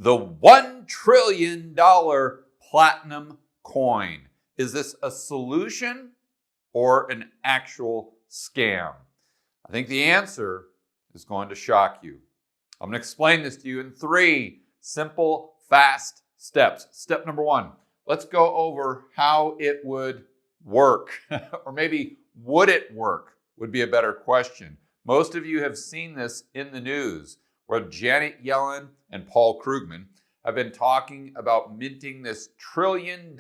The $1 trillion platinum coin. Is this a solution or an actual scam? I think the answer is going to shock you. I'm going to explain this to you in 3 simple, fast steps. Step number 1, let's go over how it would work, or maybe would it work would be a better question. Most of you have seen this in the news, where Janet Yellen and Paul Krugman have been talking about minting this $1 trillion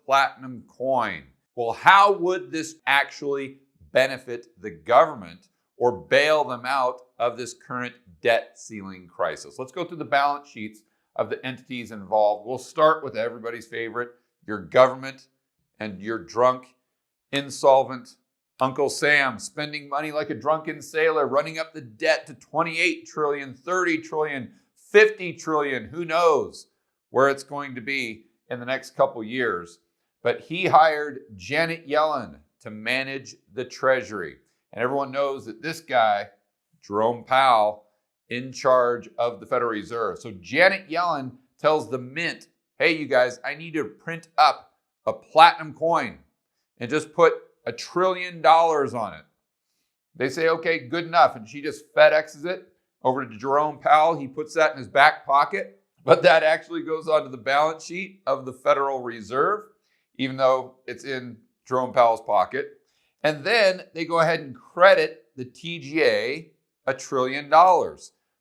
platinum coin. Well, how would this actually benefit the government or bail them out of this current debt ceiling crisis? Let's go through the balance sheets of the entities involved. We'll start with everybody's favorite, your government and your drunk, insolvent Uncle Sam, spending money like a drunken sailor, running up the debt to 28 trillion, 30 trillion, 50 trillion. Who knows where it's going to be in the next couple years. But he hired Janet Yellen to manage the Treasury. And everyone knows that this guy, Jerome Powell, in charge of the Federal Reserve. So Janet Yellen tells the mint, hey, you guys, I need to print up a platinum coin and just put $1 trillion on it. They say, okay, good enough. And she just FedExes it over to Jerome Powell. He puts that in his back pocket. But that actually goes onto the balance sheet of the Federal Reserve, even though it's in Jerome Powell's pocket. And then they go ahead and credit the TGA $1 trillion.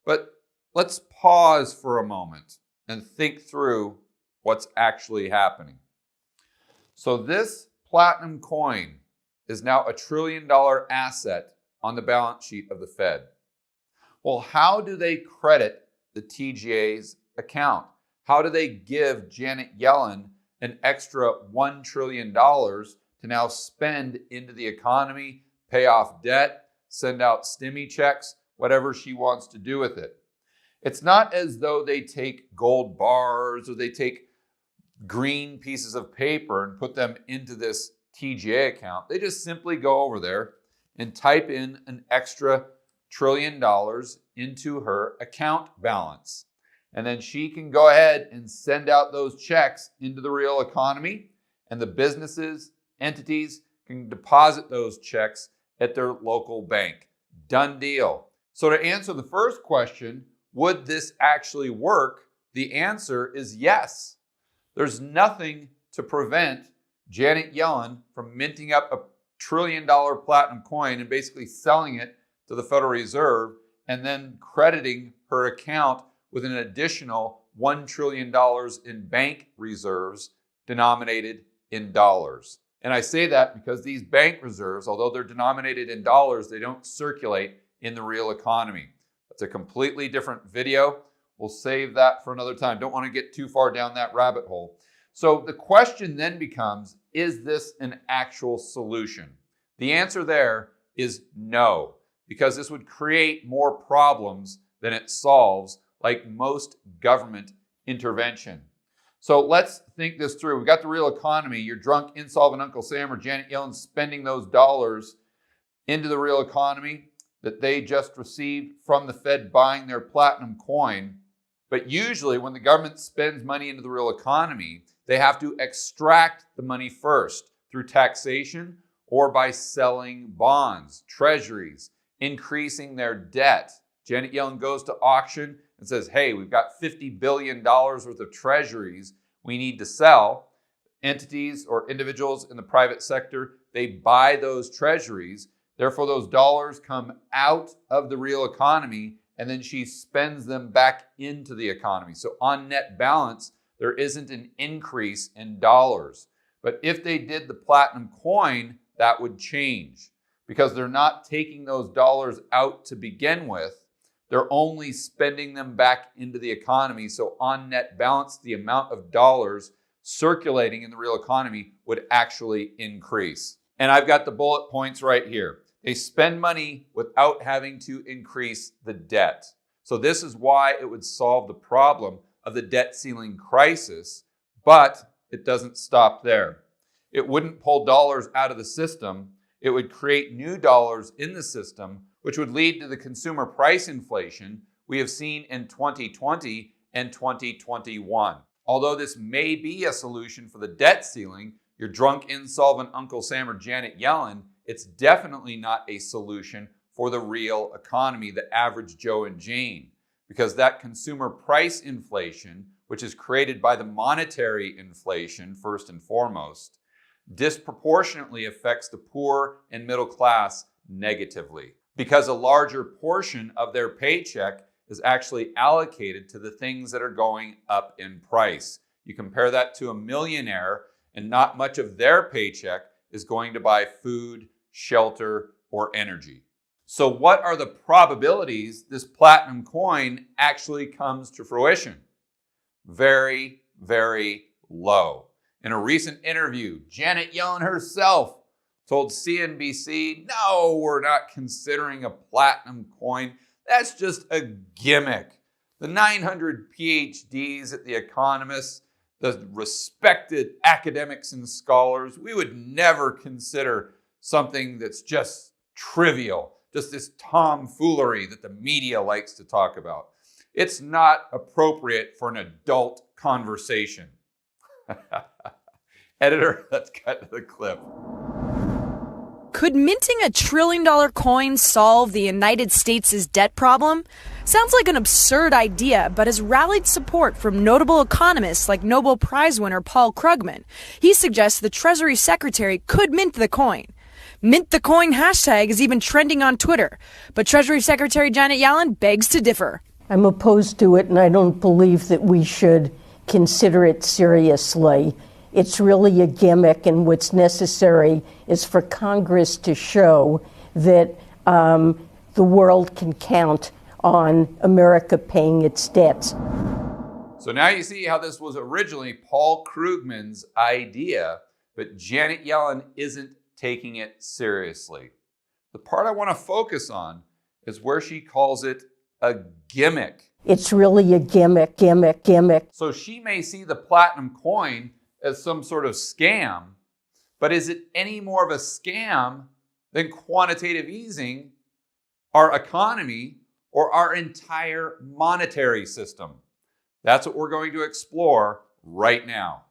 But let's pause for a moment and think through what's actually happening. So this platinum coin is now $1 trillion asset on the balance sheet of the Fed. Well, how do they credit the TGA's account? How do they give Janet Yellen an extra $1 trillion to now spend into the economy, pay off debt, send out stimmy checks, whatever she wants to do with it? It's not as though they take gold bars or they take green pieces of paper and put them into this TGA account. They just simply go over there and type in an extra $1 trillion into her account balance. And then she can go ahead and send out those checks into the real economy, and the businesses, entities can deposit those checks at their local bank. Done deal. So to answer the first question, would this actually work? The answer is yes. There's nothing to prevent Janet Yellen from minting up $1 trillion platinum coin and basically selling it to the Federal Reserve and then crediting her account with an additional $1 trillion in bank reserves denominated in dollars. And I say that because these bank reserves, although they're denominated in dollars, they don't circulate in the real economy. That's a completely different video. We'll save that for another time. Don't want to get too far down that rabbit hole. So the question then becomes, is this an actual solution? The answer there is no, because this would create more problems than it solves, like most government intervention. So let's think this through. We've got the real economy. Your drunk, insolvent Uncle Sam or Janet Yellen spending those dollars into the real economy that they just received from the Fed buying their platinum coin. But usually when the government spends money into the real economy, they have to extract the money first through taxation or by selling bonds, treasuries, increasing their debt. Janet Yellen goes to auction and says, hey, we've got $50 billion worth of treasuries we need to sell. Entities or individuals in the private sector, they buy those treasuries. Therefore, those dollars come out of the real economy, and then she spends them back into the economy. So on net balance, there isn't an increase in dollars. But if they did the platinum coin, that would change, because they're not taking those dollars out to begin with. They're only spending them back into the economy. So on net balance, the amount of dollars circulating in the real economy would actually increase. And I've got the bullet points right here. They spend money without having to increase the debt. So this is why it would solve the problem of the debt ceiling crisis, but it doesn't stop there. It wouldn't pull dollars out of the system. It would create new dollars in the system, which would lead to the consumer price inflation we have seen in 2020 and 2021. Although this may be a solution for the debt ceiling, your drunk, insolvent Uncle Sam or Janet Yellen, it's definitely not a solution for the real economy, the average Joe and Jane, because that consumer price inflation, which is created by the monetary inflation first and foremost, disproportionately affects the poor and middle class negatively, because a larger portion of their paycheck is actually allocated to the things that are going up in price. You compare that to a millionaire, and not much of their paycheck is going to buy food, shelter, or energy. So what are the probabilities this platinum coin actually comes to fruition? Very, very low. In a recent interview, Janet Yellen herself told CNBC, no, we're not considering a platinum coin. That's just a gimmick. The 900 PhDs at The Economist, the respected academics and scholars, we would never consider something that's just trivial, just this tomfoolery that the media likes to talk about. It's not appropriate for an adult conversation. Editor, let's cut to the clip. Could minting $1 trillion coin solve the United States' debt problem? Sounds like an absurd idea, but has rallied support from notable economists like Nobel Prize winner Paul Krugman. He suggests the Treasury Secretary could mint the coin. Mint the coin hashtag is even trending on Twitter, but Treasury Secretary Janet Yellen begs to differ. I'm opposed to it, and I don't believe that we should consider it seriously. It's really a gimmick, and what's necessary is for Congress to show that the world can count on America paying its debts. So now you see how this was originally Paul Krugman's idea, but Janet Yellen isn't taking it seriously. The part I want to focus on is where she calls it a gimmick. It's really a gimmick. So she may see the platinum coin as some sort of scam, but is it any more of a scam than quantitative easing, our economy, or our entire monetary system? That's what we're going to explore right now.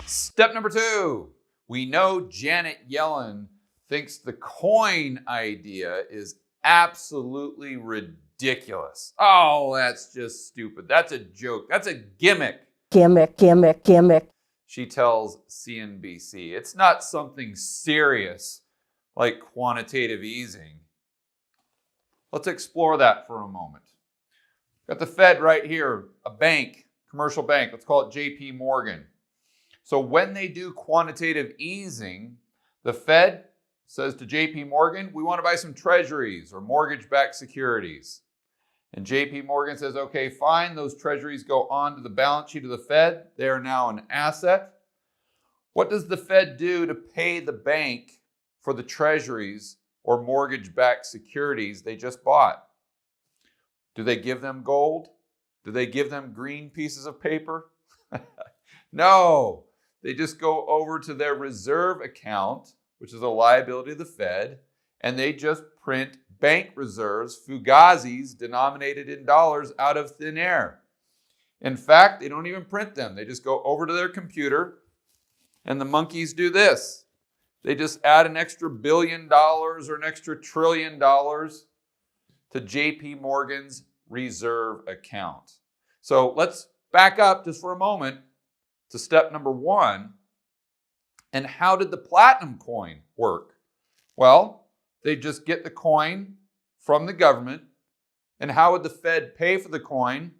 Step number 2. We know Janet Yellen thinks the coin idea is absolutely ridiculous. Oh, that's just stupid. That's a joke. That's a gimmick. Gimmick. She tells CNBC. It's not something serious like quantitative easing. Let's explore that for a moment. Got the Fed right here, a bank, commercial bank. Let's call it JP Morgan. So when they do quantitative easing, the Fed says to JP Morgan, we want to buy some treasuries or mortgage-backed securities. And JP Morgan says, okay, fine, those treasuries go onto the balance sheet of the Fed. They are now an asset. What does the Fed do to pay the bank for the treasuries or mortgage-backed securities they just bought? Do they give them gold? Do they give them green pieces of paper? No, they just go over to their reserve account, which is a liability of the Fed, and they just print bank reserves, fugazis, denominated in dollars out of thin air. In fact, they don't even print them. They just go over to their computer, and the monkeys do this. They just add an extra $1 billion or an extra $1 trillion to JP Morgan's reserve account. So let's back up just for a moment to step number 1. And how did the platinum coin work? Well, they just get the coin from the government. And how would the Fed pay for the coin?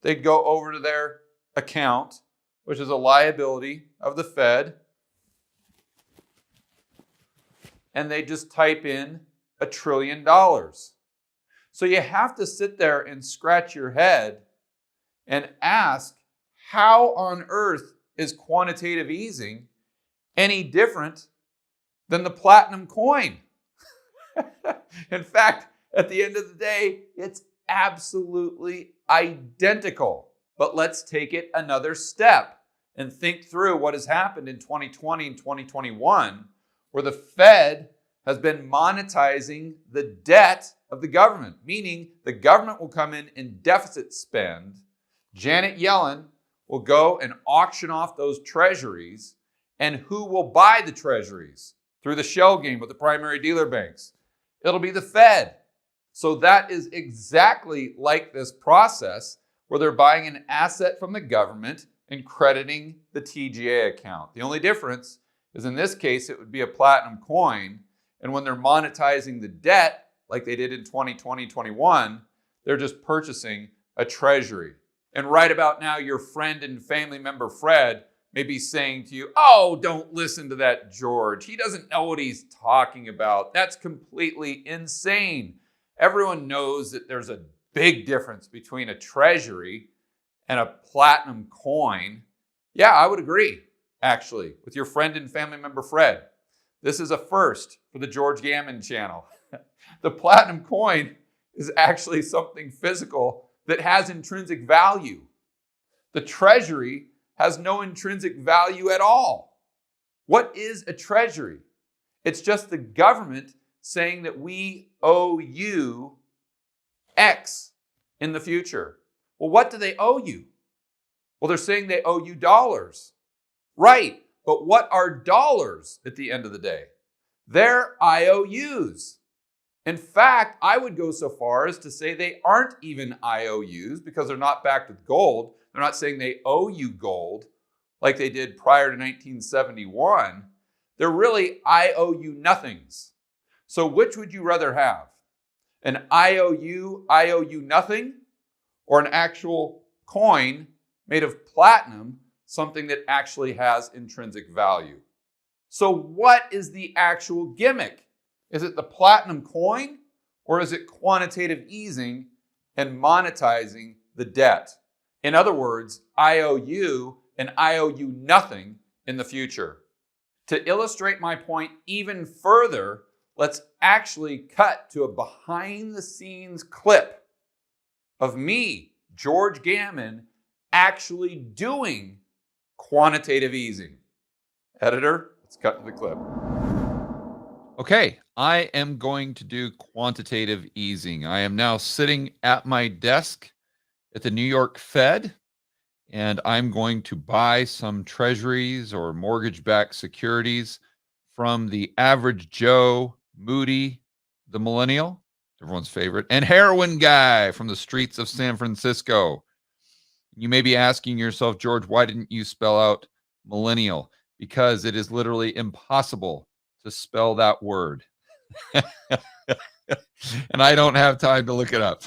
They'd go over to their account, which is a liability of the Fed, and they just type in $1 trillion. So you have to sit there and scratch your head and ask, how on earth is quantitative easing any different than the platinum coin? In fact, at the end of the day, it's absolutely identical. But let's take it another step and think through what has happened in 2020 and 2021, where the Fed has been monetizing the debt of the government, meaning the government will come in and deficit spend, Janet Yellen will go and auction off those treasuries. And who will buy the treasuries? Through the shell game with the primary dealer banks. It'll be the Fed. So that is exactly like this process where they're buying an asset from the government and crediting the TGA account. The only difference is in this case, it would be a platinum coin. And when they're monetizing the debt, like they did in 2020-21, they're just purchasing a treasury. And right about now, your friend and family member, Fred, may be saying to you, oh, don't listen to that George. He doesn't know what he's talking about. That's completely insane. Everyone knows that there's a big difference between a treasury and a platinum coin. Yeah, I would agree, actually, with your friend and family member, Fred. This is a first for the George Gammon channel. The platinum coin is actually something physical that has intrinsic value. The treasury has no intrinsic value at all. What is a treasury? It's just the government saying that we owe you X in the future. Well, what do they owe you? Well, they're saying they owe you dollars. Right, but what are dollars at the end of the day? They're IOUs. In fact, I would go so far as to say they aren't even IOUs because they're not backed with gold. They're not saying they owe you gold like they did prior to 1971. They're really IOU nothings. So which would you rather have? An IOU nothing, or an actual coin made of platinum, something that actually has intrinsic value? So what is the actual gimmick? Is it the platinum coin, or is it quantitative easing and monetizing the debt? In other words, IOU and IOU nothing in the future. To illustrate my point even further, let's actually cut to a behind-the-scenes clip of me, George Gammon, actually doing quantitative easing. Editor, let's cut to the clip. Okay, I am going to do quantitative easing. I am now sitting at my desk at the New York Fed, and I'm going to buy some treasuries or mortgage-backed securities from the average Joe, Moody, the millennial, everyone's favorite, and heroin guy from the streets of San Francisco. You may be asking yourself, George, why didn't you spell out millennial? Because it is literally impossible to spell that word. And I don't have time to look it up.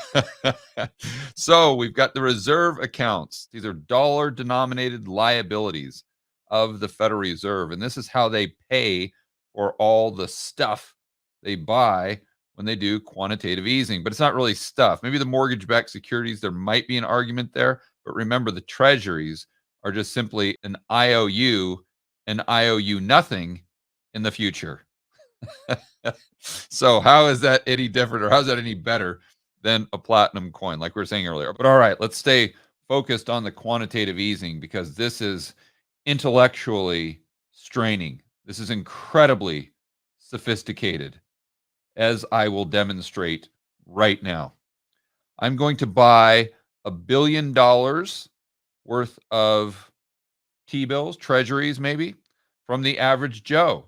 So we've got the reserve accounts. These are dollar-denominated liabilities of the Federal Reserve. And this is how they pay for all the stuff they buy when they do quantitative easing. But it's not really stuff. Maybe the mortgage-backed securities, there might be an argument there. But remember, the treasuries are just simply an IOU nothing in the future. So how is that any different, or how is that any better than a platinum coin, like we were saying earlier? But all right, let's stay focused on the quantitative easing, because this is intellectually straining. This is incredibly sophisticated, as I will demonstrate right now. I'm going to buy $1 billion worth of T-bills, treasuries maybe, from the average Joe.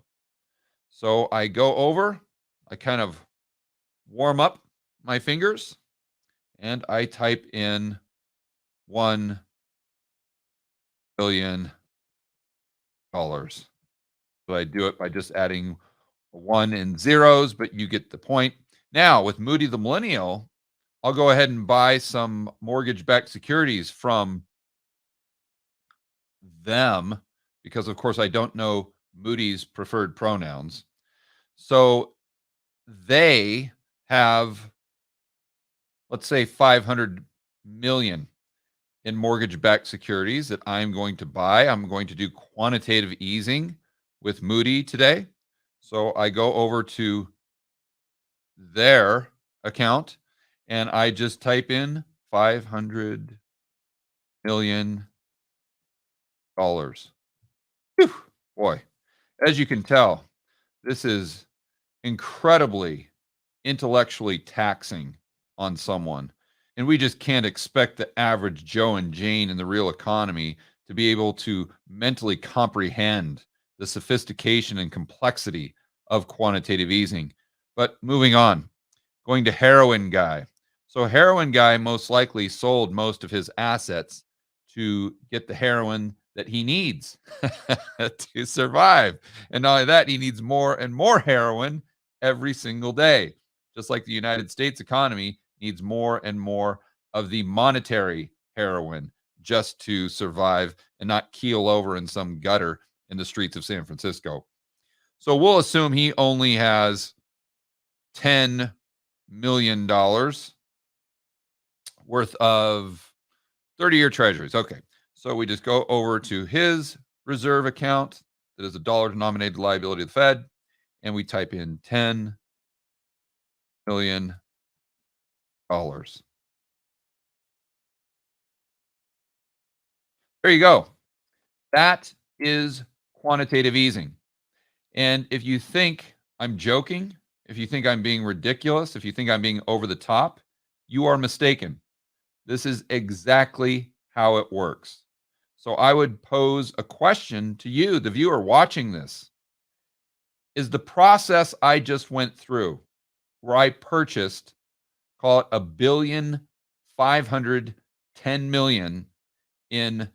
So I go over, I kind of warm up my fingers, and I type in $1 billion. So I do it by just adding a 1 and zeros, but you get the point. Now, with Moody the Millennial, I'll go ahead and buy some mortgage-backed securities from them, because, of course, I don't know Moody's preferred pronouns. So they have, let's say, 500 million in mortgage-backed securities that I'm going to buy. I'm going to do quantitative easing with Moody today. So I go over to their account and I just type in $500 million. Whew, boy, as you can tell, this is incredibly intellectually taxing on someone. And we just can't expect the average Joe and Jane in the real economy to be able to mentally comprehend the sophistication and complexity of quantitative easing. But moving on, going to heroin guy. So heroin guy most likely sold most of his assets to get the heroin that he needs to survive. And not only that, he needs more and more heroin every single day. Just like the United States economy needs more and more of the monetary heroin just to survive and not keel over in some gutter in the streets of San Francisco. So we'll assume he only has $10 million worth of 30-year treasuries. Okay, so we just go over to his reserve account that is a dollar-denominated liability of the Fed, and we type in $10 million. There you go. That is quantitative easing. And if you think I'm joking, if you think I'm being ridiculous, if you think I'm being over the top, you are mistaken. This is exactly how it works. So I would pose a question to you, the viewer watching this. Is the process I just went through, where I purchased, call it $1,510,000,000 in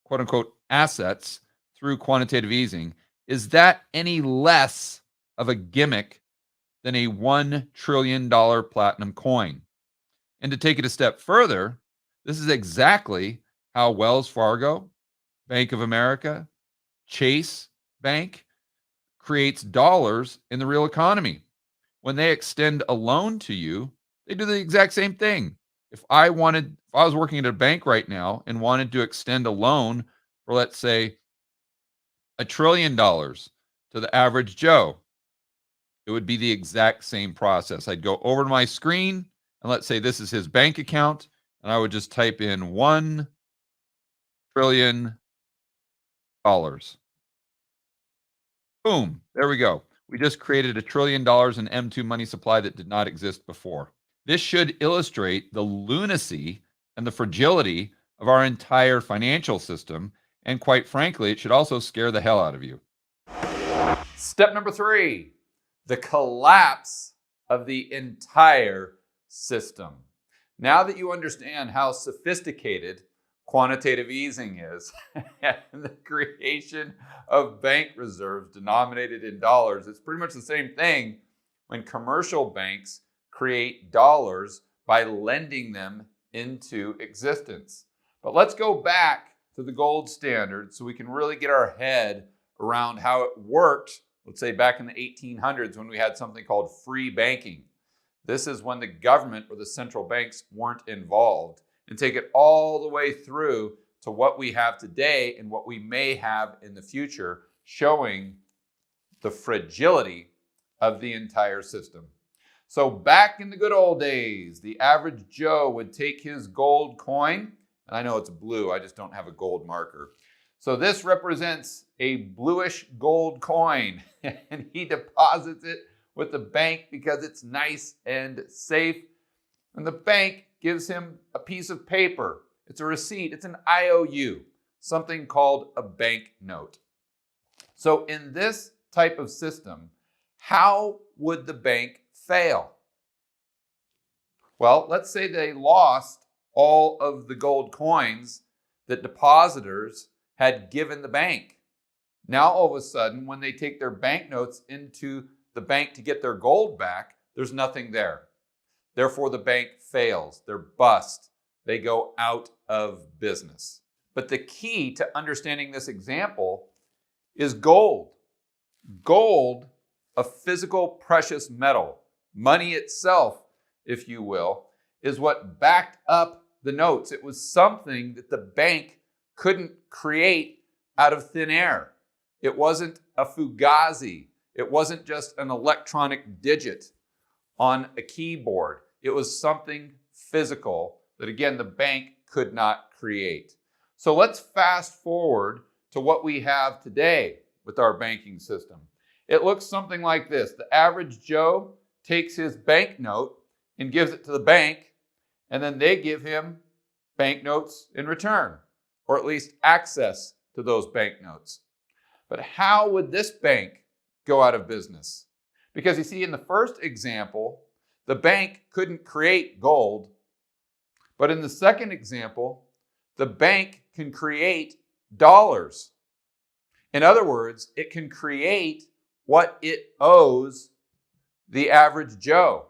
quote unquote assets through quantitative easing, is that any less of a gimmick than a $1 trillion platinum coin? And to take it a step further, this is exactly how Wells Fargo, Bank of America, Chase Bank creates dollars in the real economy. When they extend a loan to you, they do the exact same thing. If I was working at a bank right now and wanted to extend a loan for, let's say, $1 trillion to the average Joe, it would be the exact same process. I'd go over to my screen and let's say this is his bank account, and I would just type in $1 trillion. Boom, there we go. We just created $1 trillion in M2 money supply that did not exist before. This should illustrate the lunacy and the fragility of our entire financial system. And quite frankly, it should also scare the hell out of you. Step number 3, the collapse of the entire system. Now that you understand how sophisticated quantitative easing is and the creation of bank reserves denominated in dollars, it's pretty much the same thing when commercial banks create dollars by lending them into existence. But let's go back to the gold standard so we can really get our head around how it worked, let's say back in the 1800s when we had something called free banking. This is when the government or the central banks weren't involved, and take it all the way through to what we have today and what we may have in the future, showing the fragility of the entire system. So back in the good old days, the average Joe would take his gold coin, and I know it's blue, I just don't have a gold marker. So this represents a bluish gold coin, and he deposits it with the bank because it's nice and safe. And the bank gives him a piece of paper. It's a receipt, it's an IOU, something called a bank note. So in this type of system, how would the bank fail? Well, let's say they lost all of the gold coins that depositors had given the bank. Now, all of a sudden, when they take their banknotes into the bank to get their gold back, there's nothing there. Therefore, the bank fails. They're bust. They go out of business. But the key to understanding this example is gold. Gold, a physical precious metal, money itself, if you will, is what backed up the notes. It was something that the bank couldn't create out of thin air. It wasn't a fugazi. It wasn't just an electronic digit on a keyboard. It was something physical that, again, the bank could not create. So let's fast forward to what we have today with our banking system. It looks something like this. The average Joe takes his banknote and gives it to the bank, and then they give him banknotes in return, or at least access to those banknotes. But how would this bank go out of business? Because you see, in the first example, the bank couldn't create gold, but in the second example, the bank can create dollars. In other words, it can create what it owes the average Joe.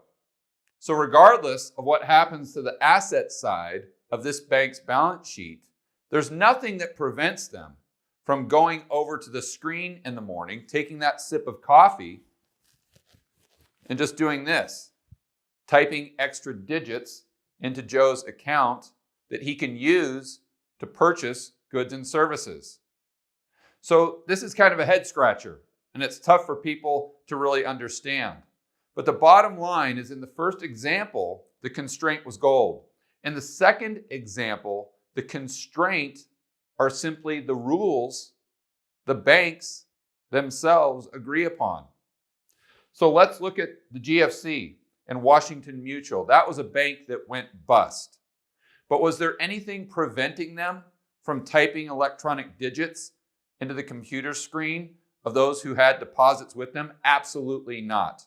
So regardless of what happens to the asset side of this bank's balance sheet, there's nothing that prevents them from going over to the screen in the morning, taking that sip of coffee, and just doing this, typing extra digits into Joe's account that he can use to purchase goods and services. So this is kind of a head scratcher, and it's tough for people to really understand. But the bottom line is, in the first example, the constraint was gold. In the second example, the constraint are simply the rules the banks themselves agree upon. So let's look at the GFC and Washington Mutual. That was a bank that went bust. But was there anything preventing them from typing electronic digits into the computer screen of those who had deposits with them? Absolutely not.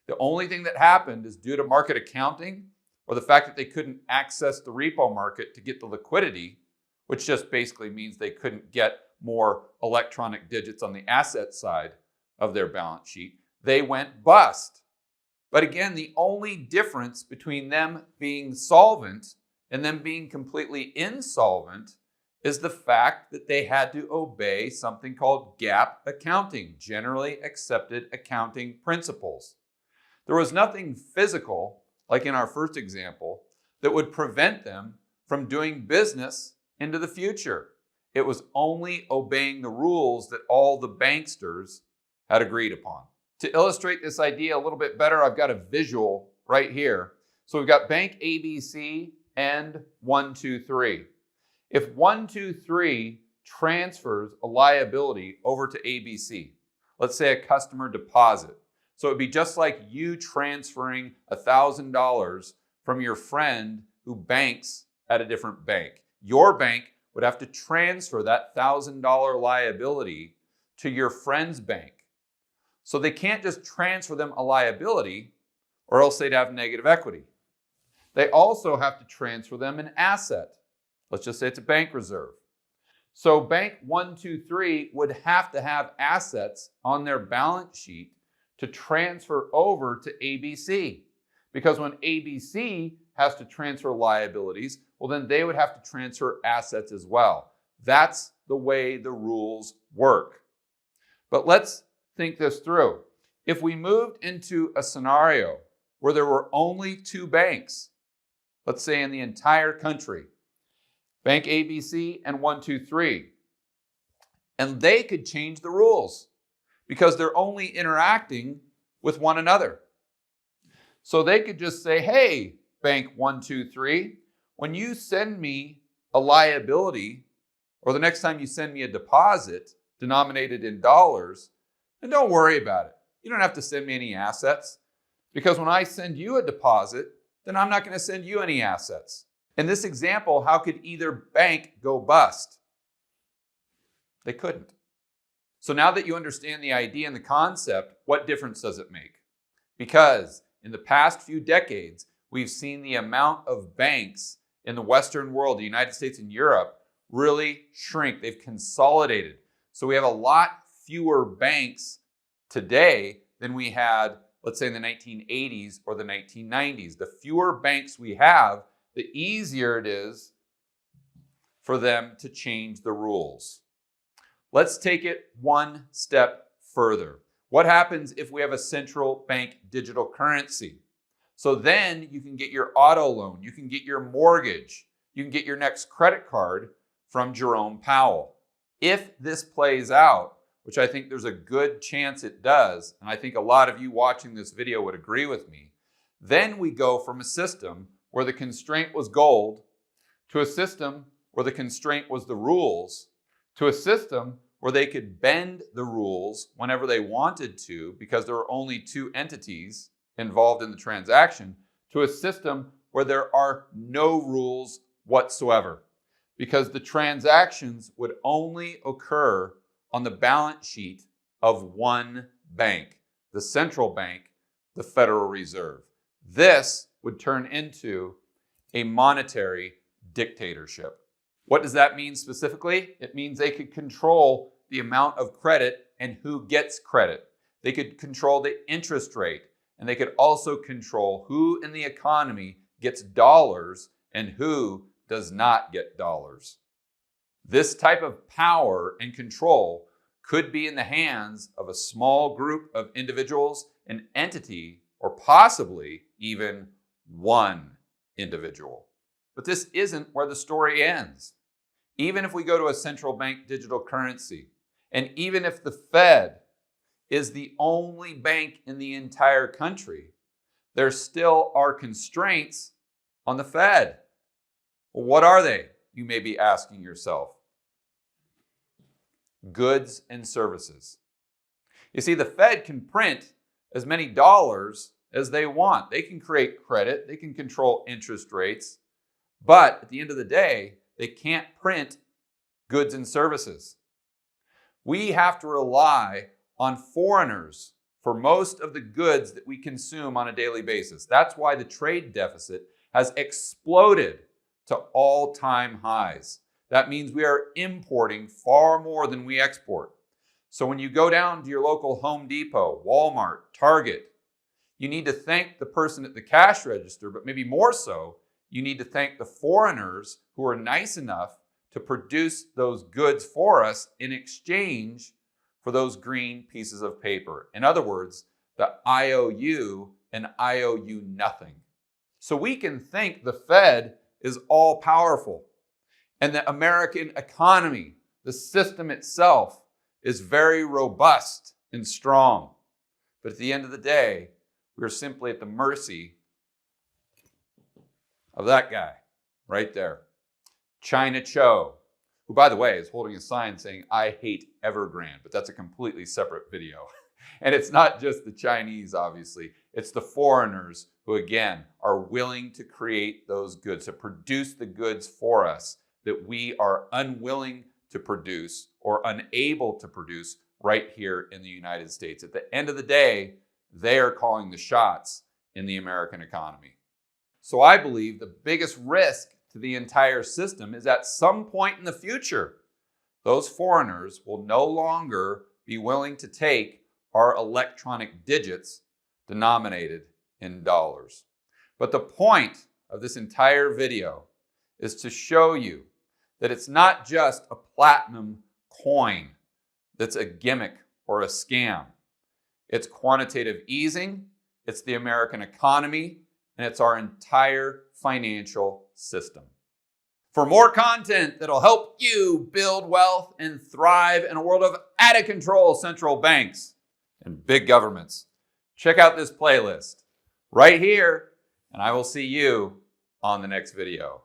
The only thing that happened is due to market accounting, or the fact that they couldn't access the repo market to get the liquidity, which just basically means they couldn't get more electronic digits on the asset side of their balance sheet. They went bust. But again, the only difference between them being solvent and them being completely insolvent is the fact that they had to obey something called GAAP accounting, generally accepted accounting principles. There was nothing physical, like in our first example, that would prevent them from doing business into the future. It was only obeying the rules that all the banksters had agreed upon. To illustrate this idea a little bit better, I've got a visual right here. So we've got Bank ABC and 123. If 123 transfers a liability over to ABC, let's say a customer deposit. So it'd be just like you transferring $1,000 from your friend who banks at a different bank. Your bank would have to transfer that $1,000 liability to your friend's bank. So they can't just transfer them a liability, or else they'd have negative equity. They also have to transfer them an asset. Let's just say it's a bank reserve. So Bank 123 would have to have assets on their balance sheet to transfer over to ABC. Because when ABC has to transfer liabilities, well, then they would have to transfer assets as well. That's the way the rules work. But let's think this through. If we moved into a scenario where there were only two banks, let's say in the entire country, Bank ABC and 123, and they could change the rules because they're only interacting with one another. So they could just say, hey, Bank 123, when you send me a liability, or the next time you send me a deposit denominated in dollars, then don't worry about it. You don't have to send me any assets, because when I send you a deposit, then I'm not going to send you any assets. In this example, how could either bank go bust? They couldn't. So now that you understand the idea and the concept, what difference does it make? Because in the past few decades, we've seen the amount of banks in the Western world, the United States and Europe, really shrink. They've consolidated. So we have a lot fewer banks today than we had, let's say, in the 1980s or the 1990s. The fewer banks we have, the easier it is for them to change the rules. Let's take it one step further. What happens if we have a central bank digital currency? So then you can get your auto loan, you can get your mortgage, you can get your next credit card from Jerome Powell. If this plays out, which I think there's a good chance it does, and I think a lot of you watching this video would agree with me, then we go from a system where the constraint was gold to a system where the constraint was the rules to a system where they could bend the rules whenever they wanted to because there were only two entities involved in the transaction, to a system where there are no rules whatsoever, because the transactions would only occur on the balance sheet of one bank, the central bank, the Federal Reserve. This would turn into a monetary dictatorship. What does that mean specifically? It means they could control the amount of credit and who gets credit. They could control the interest rate, and they could also control who in the economy gets dollars and who does not get dollars. This type of power and control could be in the hands of a small group of individuals, an entity, or possibly even one individual. But this isn't where the story ends. Even if we go to a central bank digital currency, and even if the Fed is the only bank in the entire country, there still are constraints on the Fed. Well, what are they? You may be asking yourself. Goods and services. You see, the Fed can print as many dollars as they want. They can create credit, they can control interest rates, but at the end of the day, they can't print goods and services. We have to rely on foreigners for most of the goods that we consume on a daily basis. That's why the trade deficit has exploded to all-time highs. That means we are importing far more than we export. So when you go down to your local Home Depot, Walmart, Target, you need to thank the person at the cash register, but maybe more so, you need to thank the foreigners who are nice enough to produce those goods for us in exchange for those green pieces of paper. In other words, the IOU and IOU nothing. So we can think the Fed is all powerful and the American economy, the system itself, is very robust and strong. But at the end of the day, we're simply at the mercy of that guy right there, China Cho, who, by the way, is holding a sign saying, "I hate Evergrande," but that's a completely separate video. And it's not just the Chinese, obviously. It's the foreigners who, again, are willing to create those goods, to produce the goods for us that we are unwilling to produce or unable to produce right here in the United States. At the end of the day, they are calling the shots in the American economy. So I believe the biggest risk to the entire system is at some point in the future, those foreigners will no longer be willing to take our electronic digits denominated in dollars. But the point of this entire video is to show you that it's not just a platinum coin that's a gimmick or a scam. It's quantitative easing, it's the American economy, and it's our entire financial system. For more content that'll help you build wealth and thrive in a world of out-of-control central banks and big governments, check out this playlist right here, and I will see you on the next video.